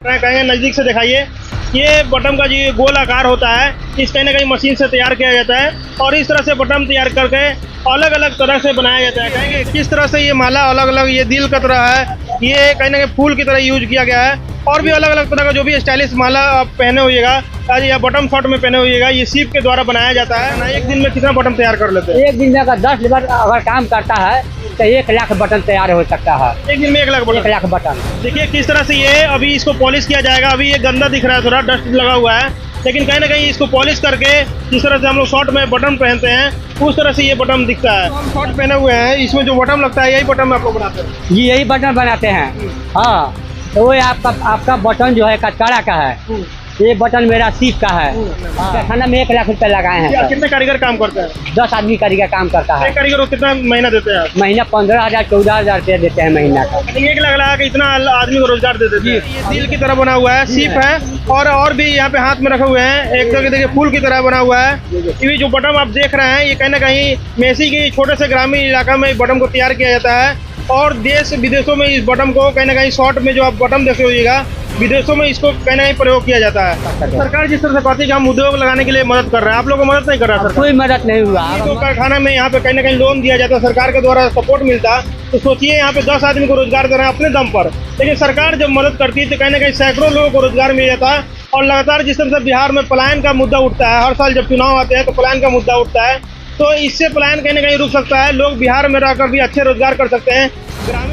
कहेंगे नज़दीक से दिखाइए। ये बटन का जो गोल आकार होता है, इस कहीं ना कहीं मशीन से तैयार किया जाता है और इस तरह से बटन तैयार करके अलग अलग तरह से बनाया जाता है। कहेंगे किस तरह से ये माला अलग अलग, ये दिल का तरह है, ये कहीं ना कहीं फूल की तरह यूज किया गया है और भी अलग अलग तरह का जो भी स्टाइलिश माला आप पहने होइएगा या बटन शॉर्ट में पहने होइएगा, ये सीप के द्वारा बनाया जाता है ना। एक दिन में कितना बटन तैयार कर लेते हैं? एक दिन में अगर 10 लेबर अगर काम करता है तो 1 लाख बटन तैयार हो सकता है। एक दिन में 1 लाख बटन? 1 लाख बटन। देखिए किस तरह से ये अभी इसको पॉलिश किया जाएगा। अभी ये गंदा दिख रहा है, थोड़ा डस्ट लगा हुआ है, लेकिन कहीं ना कहीं इसको पॉलिश करके जिस तरह से हम लोग शॉर्ट में बटन पहनते हैं उस तरह से ये बटन दिखता है। हम शॉर्ट पहने हुए हैं, इसमें जो बटन लगता है यही बटन आप लोग बनाते हैं? जी यही बटन बनाते हैं। हाँ, तो वो आपका बटन जो है कचकाड़ा का है, ये बटन मेरा सीप का है। कारखाना में 1 लाख रुपए लगाए हैं सर। कितने कारीगर काम करते हैं? 10 आदमी कारीगर काम करता है। एक कारीगर को कितना महीना देते हैं आप? महीना 15,000 14,000 रुपया देते हैं महीना का। 1 लाख लगा के इतना आदमी को रोजगार दे देते हैं। ये दिल की तरह बना हुआ है, सीप है और भी यहाँ पे हाथ में रखे हुए हैं। एक जगह देखिए फूल की तरह बना हुआ है। ये जो बटन आप देख रहे हैं ये कहीं ना कहीं मेसी के छोटे से ग्रामीण इलाका में बटन को तैयार किया जाता है और देश विदेशों में इस बटन को कहीं ना कहीं शॉर्ट में जो आप बटन देखे होइएगा, विदेशों में इसको कहीं ना कहीं प्रयोग किया जाता है। सरकार जिस तरह से कहती है कि हम उद्योग लगाने के लिए मदद कर रहे हैं, आप लोगों को मदद नहीं कर रहा? कोई मदद नहीं हुआ। तो कारखाना में यहाँ पे कहीं ना कहीं लोन दिया जाता है, सरकार के द्वारा सपोर्ट मिलता, तो सोचिए यहाँ पे 10 आदमी को रोजगार दे रहे हैं अपने दम पर, लेकिन सरकार जब मदद करती है तो कहीं ना कहीं सैकड़ों लोगों को रोजगार मिल जाता है। और लगातार जिस तरह से बिहार में पलायन का मुद्दा उठता है, हर साल जब चुनाव आते हैं तो पलायन का मुद्दा उठता है, तो इससे पलायन कहीं ना कहीं रुक सकता है। लोग बिहार में रहकर भी अच्छे रोजगार कर सकते हैं।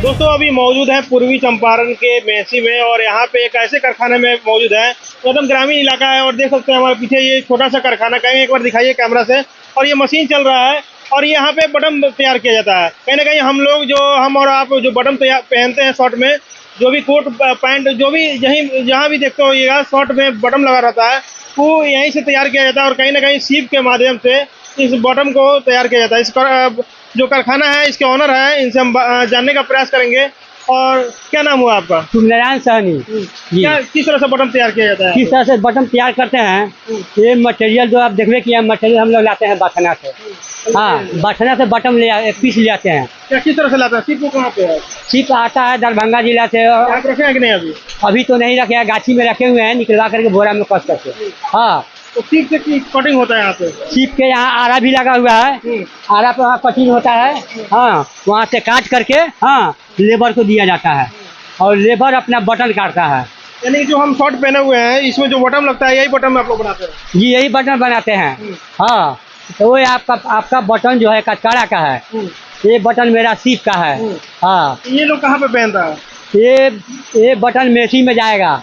दोस्तों अभी मौजूद है पूर्वी चंपारण के मेसी में और यहाँ पे एक ऐसे कारखाने में मौजूद है, एकदम ग्रामीण इलाका है और देख सकते हैं हमारे पीछे ये छोटा सा कारखाना, कहेंगे एक बार दिखाइए कैमरा से। और ये मशीन चल रहा है और यहाँ पे बटन तैयार किया जाता है। कहीं ना कहीं हम और आप जो बटन पहनते हैं शॉर्ट में, जो भी कोट पैंट जो भी जहाँ भी देखते होइएगा शॉर्ट में बटन लगा रहता है, वो यहीं से तैयार किया जाता है और कहीं ना कहीं सीप के माध्यम से इस बटन को तैयार किया जाता है। इस जो कारखाना है इसके ऑनर है, इनसे हम जानने का प्रयास करेंगे। और क्या नाम हुआ आपका? नारायण सहनी। क्या किस तरह से बटन तैयार किया जाता है? किस तरह से बटन तैयार करते हैं, ये मटेरियल जो आप देखिए कि मटेरियल हम लोग लाते हैं बाठना से। हाँ, बाठना से बटन पीस ले आते हैं। क्या किस तरह से लाते हैं? सीप कहाँ पे है? सीप आता है दरभंगा जिला से। आप रखे हैं कि नहीं? अभी तो नहीं रखे हैं, गाछी में रखे हुए हैं, निकलवा करके बोरा में कस करके। हाँ, तो सीप से कटिंग होता है यहाँ पे? सीप के यहाँ आरा भी लगा हुआ है, आरा पे वहाँ कटिंग होता है। हाँ, वहाँ से काट करके हाँ लेबर को दिया जाता है और लेबर अपना बटन काटता है। यानी जो हम शॉर्ट पहने हुए हैं इसमें जो बटन लगता है यही बटन आप लोग बनाते हैं? जी यही बटन बनाते हैं। हाँ, तो वो आपका बटन जो है कचकाड़ा का है, ये बटन मेरा सीप का है। हाँ, ये लोग कहाँ पे पहनता है? ये बटन मेसी में जाएगा,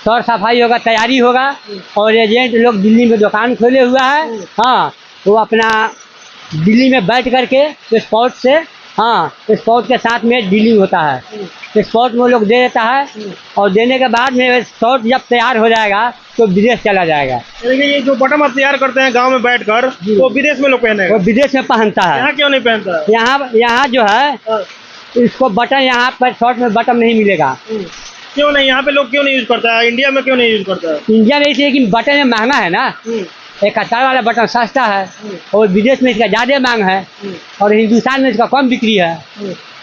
सौर सफाई होगा, तैयारी होगा और एजेंट लोग दिल्ली में दुकान खोले हुआ है। हाँ, वो अपना दिल्ली में बैठ करके स्पॉट से हाँ स्पॉट के साथ में डीलिंग होता है। स्पॉट में वो लोग दे देता है और देने के बाद में शॉर्ट जब तैयार हो जाएगा तो विदेश चला जाएगा। यानी ये जो बटन आप तैयार करते हैं गांव में बैठकर, वो विदेश में लोग पहनेगा? वो विदेश में पहनता है। यहाँ क्यों नहीं पहनता है? यहाँ जो है इसको बटन यहाँ पर शॉर्ट में बटन नहीं मिलेगा। क्यों नहीं? यहाँ पे लोग क्यों नहीं यूज करता है? इंडिया में क्यों नहीं यूज करता है? इंडिया में इसलिए कि बटन में महंगा है ना, एक कतार वाला बटन सस्ता है और विदेश में इसका ज़्यादा मांग है और हिंदुस्तान में इसका कम बिक्री है।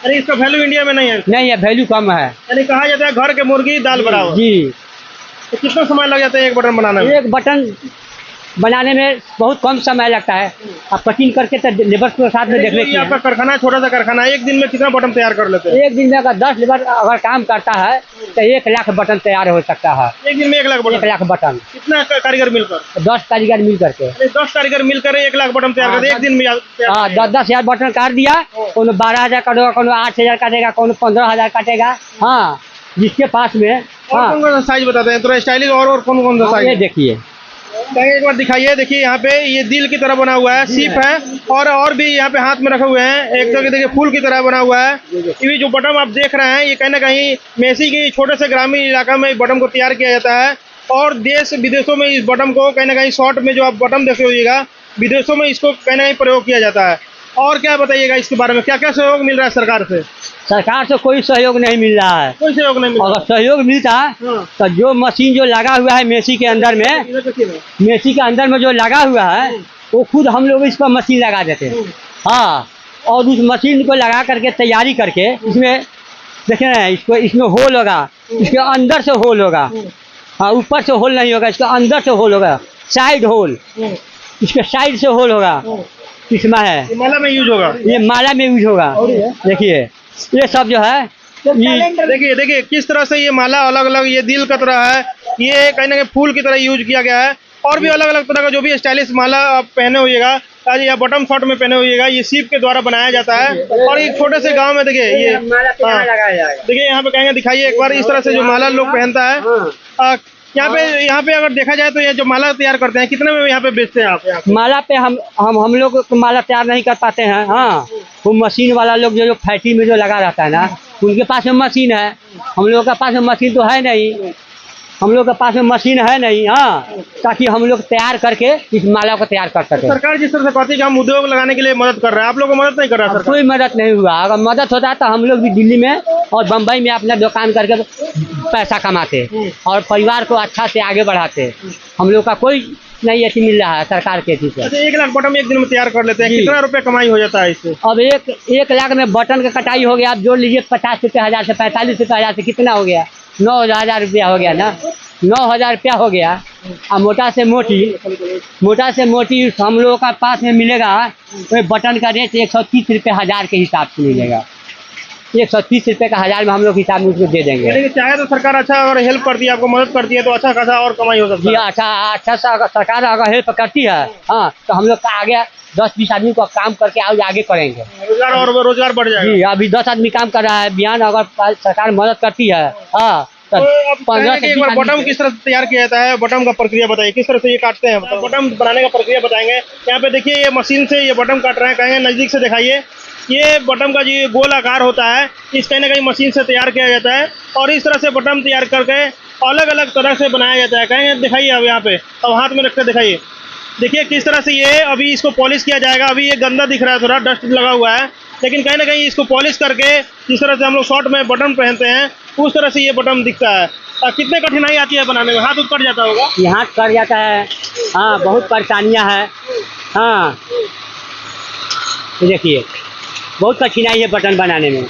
अरे इसका वैल्यू इंडिया में नहीं है? नहीं है, वैल्यू कम है। यानी कहा जाता है घर के मुर्गी दाल बराबर। जी। तो कितना समय लग जाता है एक बटन बनाने में? एक बटन बनाने में बहुत कम समय लगता है। आप कटिंग करके तो लेबर के साथ में देख लेते हैं। आपका कारखाना छोटा सा कारखाना है, एक दिन में कितना बटन तैयार कर लेते हैं? एक दिन में अगर 10 लेबर अगर काम करता है तो 1 लाख बटन तैयार हो सकता है। एक दिन में 1 लाख बटन? 1 लाख बटन। कितना कारीगर मिलकर? 10 कारीगर मिल करके। 10 कारीगर मिलकर 1 लाख बटन तैयार करते एक दिन में? हाँ, 10,000 बटन काट दिया, कोनो 12,000 काटेगा, कोनो 8,000 काटेगा, कोनो 15,000 काटेगा। हाँ, जिसके पास में। हाँ, कौन कौन सा साइज बताते हैं थोड़ा स्टाइलिश और कौन कौन सा साइज? ये देखिए, एक बार दिखाइए। देखिए यहाँ पे ये दिल की तरह बना हुआ है, सीप है और भी यहाँ पे हाथ में रखे हुए हैं। एक जगह देखिए फूल की तरह बना हुआ है। ये जो बटन आप देख रहे हैं ये कहीं ना कहीं मेसी के छोटे से ग्रामीण इलाका में बटन को तैयार किया जाता है और देश विदेशों में इस बटन को कहीं ना कहीं शॉर्ट में जो आप बटन देखे होइएगा, विदेशों में इसको कहीं ना कहीं प्रयोग किया जाता है। और क्या बताइएगा इसके बारे में, क्या क्या सहयोग मिल रहा है सरकार से? सरकार से कोई सहयोग नहीं मिल रहा है। कोई सहयोग नहीं मिल रहा? अगर सहयोग मिलता तो जो मशीन जो लगा हुआ है मेसी के अंदर में, मेसी के अंदर में जो लगा हुआ है वो खुद हम लोग इस पर मशीन लगा देते हैं। हाँ, और उस मशीन को लगा करके तैयारी करके इसमें देखिए ना, इसको इसमें होल होगा, इसके अंदर से होल होगा। हाँ, ऊपर से होल नहीं होगा, इसके अंदर से होल होगा, साइड होल, इसके साइड से होल होगा। इसमें है, ये माला में यूज होगा। ये माला में यूज होगा। देखिए ये सब जो है, ये देखिए देखिए किस तरह से ये माला अलग अलग, ये दिल का तरह है, ये कहीं ना कहीं फूल की तरह यूज किया गया है। और भी अलग अलग तरह का जो भी स्टाइलिश माला आप पहने होइएगा या बटन शॉर्ट में पहने होइएगा, ये सीप के द्वारा बनाया जाता है। और एक छोटे से गांव में देखिए ये माला पे यहाँ लगाया जाएगा। देखिए यहाँ पे कहेंगे, दिखाइए एक बार इस तरह से जो माला लोग पहनता है। यहाँ पे अगर देखा जाए तो ये जो माला तैयार करते हैं, कितने में यहाँ पे बेचते हैं आप? यहाँ पे माला पे हम लोग तो माला तैयार नहीं कर पाते हैं। हाँ, वो मशीन वाला लोग जो फैक्ट्री में जो लगा रहता है ना, उनके पास में मशीन है। हम लोग के पास में मशीन तो है नहीं, हम लोग के पास में मशीन है नहीं। हाँ, ताकि हम लोग तैयार करके इस माला को तैयार कर सके। सरकार जिस तरह से कहती है कि हम उद्योग लगाने के लिए मदद कर रहे हैं, आप लोग को मदद नहीं कर रहा है सरकार? कोई मदद नहीं हुआ। अगर मदद होता तो हम लोग भी दिल्ली में और बम्बई में अपना दुकान करके पैसा कमाते और परिवार को अच्छा से आगे बढ़ाते। हम लोग का कोई नहीं ऐसी मिल रहा है सरकार के थी। अच्छा, 1 लाख बटन एक दिन में तैयार कर लेते हैं, कितना रुपए कमाई हो जाता है इससे? अब एक लाख में बटन का कटाई हो गया, आप जोड़ लीजिए 50 रुपये 1000 से 45 रुपये 1000 से कितना हो गया? 9000 रुपया हो गया ना, 9000 रुपया हो गया। और मोटा से मोटी हम लोगों का पास में मिलेगा, तो बटन का रेट 130 रुपये 1000 के हिसाब से मिलेगा। 130 रुपये का 1000 में हम लोग हिसाब में उसको दे देंगे। लेकिन चाहे तो सरकार अच्छा अगर हेल्प करती है, आपको मदद करती है, तो अच्छा खासा और कमाई हो सकती जी। है। अच्छा सा अगर सरकार अगर हेल्प करती है, हाँ, तो हम लोग का आगे 10-20 आदमी को काम करके आगे करेंगे, रोजगार बढ़ जाएगा। जी। अभी 10 आदमी काम कर रहा है, बयान अगर सरकार मदद करती है, हाँ, तो अब 15 से 20 आदमी। बटन किस तरह से तैयार किया जाता है? बटन का प्रक्रिया बताइए, किस तरह से ये काटते हैं? बटन बनाने का प्रक्रिया बताएंगे। यहाँ पे देखिए ये मशीन से ये बटन काट रहे हैं, कहेंगे नजदीक से दिखाइए। ये बटन का जो गोल आकार होता है, इस कहीं ना कहीं मशीन से तैयार किया जाता है और इस तरह से बटन तैयार करके अलग अलग तरह से बनाया जाता है। कहेंगे दिखाइए अब यहाँ पे, अब हाथ में रखकर दिखाइए। देखिए किस तरह से ये अभी इसको पॉलिश किया जाएगा। अभी ये गंदा दिख रहा है, थोड़ा डस्ट लगा हुआ है, लेकिन कहीं ना कहीं इसको पॉलिश करके जिस तरह से हम लोग शॉर्ट में बटन पहनते हैं, उस तरह से ये बटन दिखता है। कितने कठिनाई आती है बनाने में? हाथ कट जाता होगा? यहाँ कट जाता है, हाँ, बहुत परेशानियाँ है। हाँ, देखिए बहुत कठिनाई है बटन बनाने में।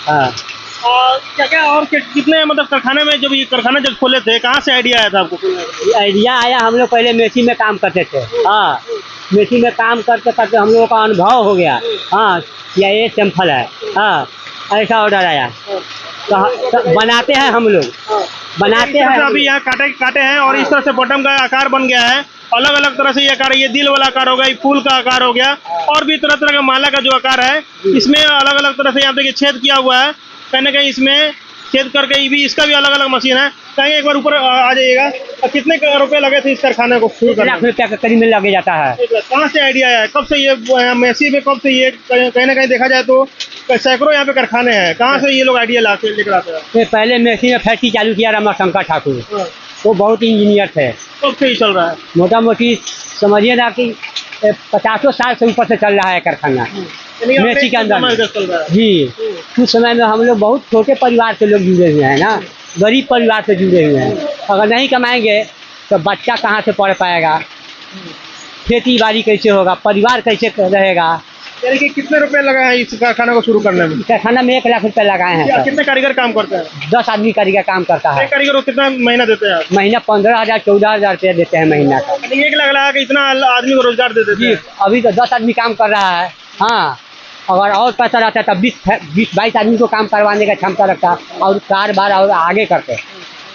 हाँ, और क्या और कितने मतलब कारखाने में, जब ये कारखाना जब खोले थे, कहाँ से आइडिया आया था आपको? आइडिया आया, हम लोग पहले मेथी में काम करते थे। हाँ, मेथी में काम करते करते हम लोगों का अनुभव हो गया। हाँ, ये सिंपल है। हाँ, ऐसा ऑर्डर आया तो बनाते हैं हम लोग, बनाते हैं। अभी यहाँ काटे हैं और इस तरह से बटन का आकार बन गया है। अलग अलग तरह से ये आकार, ये दिल वाला आकार हो गया, फूल का आकार हो गया, और भी तरह तरह का माला का जो आकार है, इसमें अलग अलग तरह से यहाँ पे छेद किया हुआ है। कहीं ना कहीं इसमें छेद करके भी इसका भी अलग अलग मशीन है। कहेंगे एक बार ऊपर आ जाइएगा। कितने रुपए लगे थे इस कारखाने को शुरू करने? 1 लाख रुपया का करीब में लगे जाता है। कहाँ से आइडिया आया? कब से ये मेसी में, कब से ये कहीं ना कहीं देखा जाए तो सैकड़ों यहाँ पे कारखाने हैं, कहाँ से ये लोग आइडिया लेकर आते हैं? पहले मेसी में फैक्ट्री चालू किया रमाशंकर ठाकुर, वो बहुत इंजीनियर थे। कब से ही चल रहा है? मोटा मोटी समझिए ना कि 50 साल से ऊपर से चल रहा है कारखाना मेथी के अंदर। जी, उस समय में हम लोग बहुत छोटे परिवार से लोग जुड़े हुए हैं ना, गरीब परिवार से जुड़े हुए हैं। अगर नहीं कमाएंगे तो बच्चा कहाँ से पढ़ पाएगा, खेती बाड़ी कैसे होगा, परिवार कैसे रहेगा। यानी कि कितने रुपए लगाए हैं इस कारखाना को शुरू करने में? कारखाना में 1 लाख रुपये लगाए हैं। कितने कारीगर काम करते हैं? 10 आदमी कारीगर काम करता है। कारीगर को कितना महीना देते हैं आप? महीना 15,000 14,000 रुपया देते हैं महीना का। 1 लाख लगा के इतना आदमी को रोजगार दे देते हैं? अभी तो 10 आदमी काम कर रहा है। हाँ, अगर और पैसा रहता है तब 20-22 आदमी को काम करवाने का क्षमता रखता है और कारोबार और आगे करते।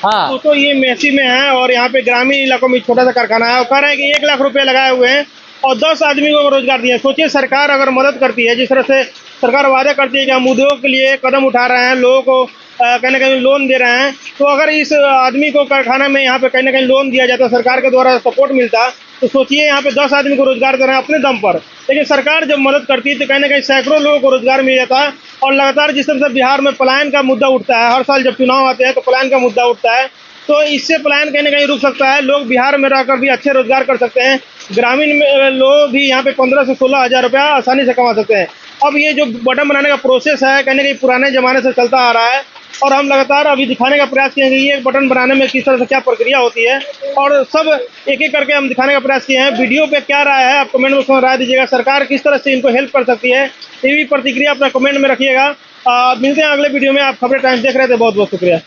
हाँ, तो ये मेसी में है और यहाँ पे ग्रामीण इलाकों में छोटा सा कारखाना है और कह रहे हैं कि 1 लाख रुपए लगाए हुए हैं और 10 आदमी को रोजगार दिया। सोचिए सरकार अगर मदद करती है, जिस तरह से सरकार वादा करती है कि हम उद्योग के लिए कदम उठा रहे हैं, लोगों को कहीं ना कहीं लोन दे रहे हैं, तो अगर इस आदमी को कारखाना में यहाँ पे कहीं ना कहीं लोन दिया जाता, सरकार के द्वारा सपोर्ट मिलता, तो सोचिए यहाँ पे 10 आदमी को रोजगार दे रहे हैं अपने दम पर। लेकिन सरकार जब मदद करती है तो कहीं ना कहीं सैकड़ों लोगों को रोजगार मिल जाता है। और लगातार जिस तरह से बिहार में पलायन का मुद्दा उठता है, हर साल जब चुनाव आते हैं तो पलायन का मुद्दा उठता है, तो इससे पलायन कहीं ना कहीं रुक सकता है। लोग बिहार में रहकर भी अच्छे रोजगार कर सकते हैं। ग्रामीण में लोग भी यहाँ पे 15 से 16 हज़ार रुपया आसानी से कमा सकते हैं। अब ये जो बटन बनाने का प्रोसेस है कहीं ना कहीं पुराने ज़माने से चलता आ रहा है और हम लगातार अभी दिखाने का प्रयास किए हैं कि ये बटन बनाने में किस तरह से क्या प्रक्रिया होती है और सब एक एक करके हम दिखाने का प्रयास किए हैं। वीडियो पे क्या राय है आप कमेंट में राय दीजिएगा। सरकार किस तरह से इनको हेल्प कर सकती है, ये भी प्रतिक्रिया अपना कमेंट में रखिएगा। मिलते हैं अगले वीडियो में। आप खबरें टाइम्स देख रहे थे, बहुत बहुत शुक्रिया।